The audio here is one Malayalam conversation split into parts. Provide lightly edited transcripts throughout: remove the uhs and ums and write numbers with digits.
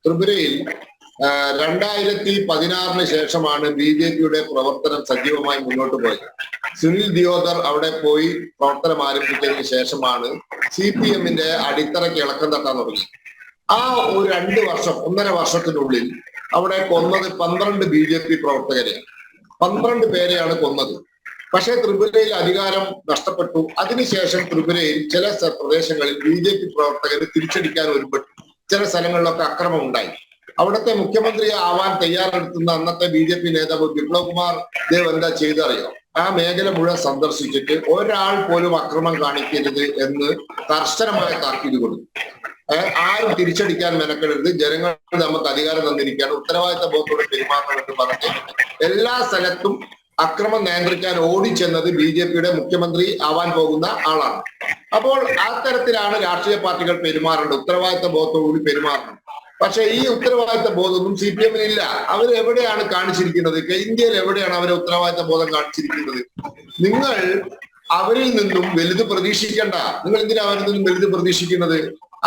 ത്രിപുരയിൽ 2016 ശേഷമാണ് BJPയുടെ പ്രവർത്തനം സജീവമായി മുന്നോട്ട് പോയത്. സുനിൽ ദിയോദർ അവിടെ പോയി പ്രവർത്തനം ആരംഭിച്ചതിന് ശേഷമാണ് CPMന്റെ അടിത്തറയ്ക്ക് ഇളക്കം തട്ടാൻ തുടങ്ങി. ആ ഒരു 1.5 വർഷത്തിനുള്ളിൽ അവിടെ കൊന്നത് 12 BJP പ്രവർത്തകരെയാണ്. 12 പേരെയാണ് കൊന്നത്. പക്ഷേ ത്രിപുരയിൽ അധികാരം നഷ്ടപ്പെട്ടു. അതിനുശേഷം ത്രിപുരയിൽ ചില പ്രദേശങ്ങളിൽ BJP പ്രവർത്തകർ തിരിച്ചടിക്കാൻ ഒരുപെട്ടു. ചില സ്ഥലങ്ങളിലൊക്കെ അക്രമം ഉണ്ടായി. അവിടുത്തെ മുഖ്യമന്ത്രി ആവാൻ തയ്യാറെടുത്തുന്ന അന്നത്തെ BJP നേതാവ് ബിപ്ലബ് കുമാർ ദേവ് എന്താ ചെയ്തറിയോ? ആ മേഖല മുഴുവൻ സന്ദർശിച്ചിട്ട് ഒരാൾ പോലും അക്രമം കാണിക്കരുത് എന്ന് കർശനമായ താക്കീത് കൊടുത്തു. ആരും തിരിച്ചടിക്കാൻ മെനക്കെടരുത്, ജനങ്ങൾ നമുക്ക് അധികാരം തന്നിരിക്കുകയാണ്, ഉത്തരവാദിത്ത ബോധത്തോടെ പെരുമാറണമെന്ന് പറഞ്ഞ് എല്ലാ സ്ഥലത്തും അക്രമം നിയന്ത്രിക്കാൻ ഓടിച്ചെന്നത് BJPയുടെ മുഖ്യമന്ത്രി ആവാൻ പോകുന്ന ആളാണ്. അപ്പോൾ ആ തരത്തിലാണ് രാഷ്ട്രീയ പാർട്ടികൾ പെരുമാറേണ്ടത്, ഉത്തരവാദിത്ത ബോധത്തോടുകൂടി പെരുമാറണം. പക്ഷെ ഈ ഉത്തരവാദിത്ത ബോധമൊന്നും CPMന് ഇല്ല. അവർ എവിടെയാണ് കാണിച്ചിരിക്കുന്നത്? ഇന്ത്യയിൽ എവിടെയാണ് അവരെ ഉത്തരവാദിത്ത ബോധം കാണിച്ചിരിക്കുന്നത്? നിങ്ങൾ അവരിൽ നിന്നും വലുത് പ്രതീക്ഷിക്കണ്ട. നിങ്ങൾ എന്തിനാ അവരിൽ നിന്നും വലുത് പ്രതീക്ഷിക്കുന്നത്?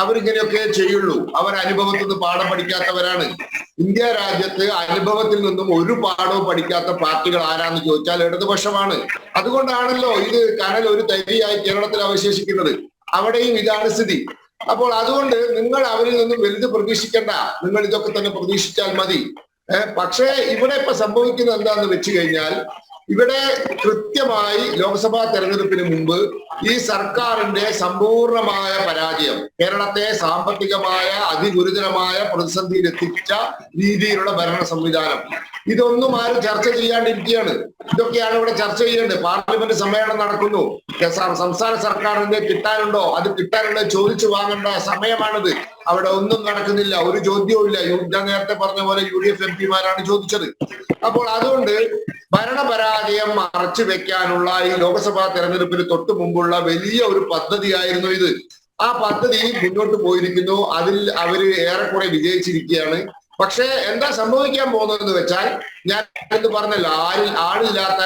അവരിങ്ങനെയൊക്കെ ചെയ്യുള്ളൂ. അവർ അനുഭവത്തിൽ നിന്ന് പാഠം പഠിക്കാത്തവരാണ്. ഇന്ത്യ രാജ്യത്ത് അനുഭവത്തിൽ നിന്നും ഒരു പാഠവും പഠിക്കാത്ത പാർട്ടികൾ ആരാന്ന് ചോദിച്ചാൽ ഇടതുപക്ഷമാണ്. അതുകൊണ്ടാണല്ലോ ഇത് കനൽ ഒരു തരിയായി കേരളത്തിൽ അവശേഷിക്കുന്നത്. അവിടെയും ഇതാണ് സ്ഥിതി. അപ്പോൾ അതുകൊണ്ട് നിങ്ങൾ അവരിൽ നിന്നും വലുത് പ്രതീക്ഷിക്കണ്ട, നിങ്ങൾ ഇതൊക്കെ തന്നെ പ്രതീക്ഷിച്ചാൽ മതി. പക്ഷേ ഇവിടെ ഇപ്പൊ സംഭവിക്കുന്നത് എന്താന്ന് വെച്ച് കഴിഞ്ഞാൽ, ഇവിടെ കൃത്യമായി ലോക്സഭാ തെരഞ്ഞെടുപ്പിന് മുമ്പ് ഈ സർക്കാരിന്റെ സമ്പൂർണമായ പരാജയം കേരളത്തെ സാമ്പത്തികമായ അതിഗുരുതരമായ പ്രതിസന്ധിയിൽ എത്തിച്ച രീതിയിലുള്ള ഭരണ സംവിധാനം, ഇതൊന്നും ആരും ചർച്ച ചെയ്യാണ്ടിരിക്കുകയാണ്. ഇതൊക്കെയാണ് ഇവിടെ ചർച്ച ചെയ്യേണ്ടത്. പാർലമെന്റ് സമ്മേളനം നടക്കുന്നു. സംസ്ഥാന സർക്കാരിന്റെ കിട്ടാനുണ്ടോ? അത് കിട്ടാനുണ്ടോ ചോദിച്ചു വാങ്ങേണ്ട സമയമാണിത്. അവിടെ ഒന്നും നടക്കുന്നില്ല, ഒരു ചോദ്യവും ഇല്ല. ഞാൻ നേരത്തെ പറഞ്ഞ പോലെ UDF MP-മാരാണ് ചോദിച്ചത്. അപ്പോൾ അതുകൊണ്ട് ഭരണപരാജയം മറച്ചു വെക്കാനുള്ള ഈ ലോക്സഭാ തെരഞ്ഞെടുപ്പിന് തൊട്ടു മുമ്പുള്ള വലിയ ഒരു പദ്ധതിയായിരുന്നു ഇത്. ആ പദ്ധതി മുന്നോട്ട് പോയിരിക്കുന്നു. അതിൽ അവര് ഏറെക്കുറെ വിജയിച്ചിരിക്കുകയാണ്. പക്ഷേ എന്താ സംഭവിക്കാൻ പോകുന്നതെന്ന് വെച്ചാൽ, ഞാൻ എന്ന് പറഞ്ഞല്ലോ, ആളില്ലാത്ത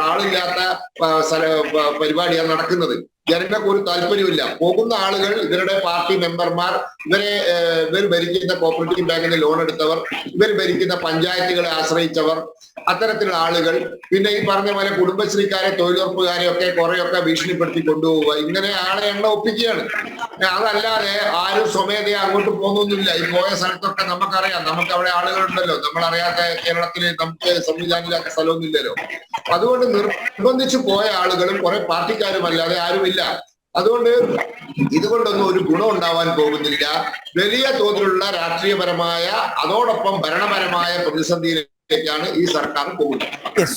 ആളില്ലാത്ത പരിപാടിയാണ് നടക്കുന്നത്. ജനങ്ങൾക്ക് ഒരു താല്പര്യമില്ല. പോകുന്ന ആളുകൾ, ഇവരുടെ പാർട്ടി മെമ്പർമാർ, ഇവർ ഭരിക്കുന്ന കോപ്പറേറ്റീവ് ബാങ്കിന്റെ ലോൺ എടുത്തവർ, ഇവർ ഭരിക്കുന്ന പഞ്ചായത്തുകളെ ആശ്രയിച്ചവർ, അത്തരത്തിലുള്ള ആളുകൾ, പിന്നെ ഈ പറഞ്ഞ പോലെ കുടുംബശ്രീക്കാരെ, തൊഴിലുറപ്പുകാരെ ഒക്കെ കുറെയൊക്കെ ഭീഷണിപ്പെടുത്തി കൊണ്ടുപോവുക. ഇങ്ങനെ ആളെ എണ്ണ ഒപ്പിക്കുകയാണ്. അതല്ലാതെ ആരും സ്വമേധയാ അങ്ങോട്ട് പോകുന്നൊന്നുമില്ല. ഈ പോയ സ്ഥലത്തൊക്കെ നമുക്കറിയാം, നമുക്ക് അവിടെ ആളുകളുണ്ടല്ലോ. നമ്മളറിയാത്ത കേരളത്തില് നമുക്ക് സംവിധാനമില്ലാത്ത സ്ഥലമൊന്നുമില്ലല്ലോ. അതുകൊണ്ട് നിർബന്ധിച്ചു പോയ ആളുകളും കുറെ പാർട്ടിക്കാരും അല്ലാതെ ആരുമില്ല. അതുകൊണ്ട് ഇതുകൊണ്ടൊന്നും ഒരു ഗുണം ഉണ്ടാവാൻ പോകുന്നില്ല. വലിയ തോതിലുള്ള രാഷ്ട്രീയപരമായ അതോടൊപ്പം ഭരണപരമായ പ്രതിസന്ധിയിലേക്കാണ് ഈ സർക്കാർ പോകുന്നത്.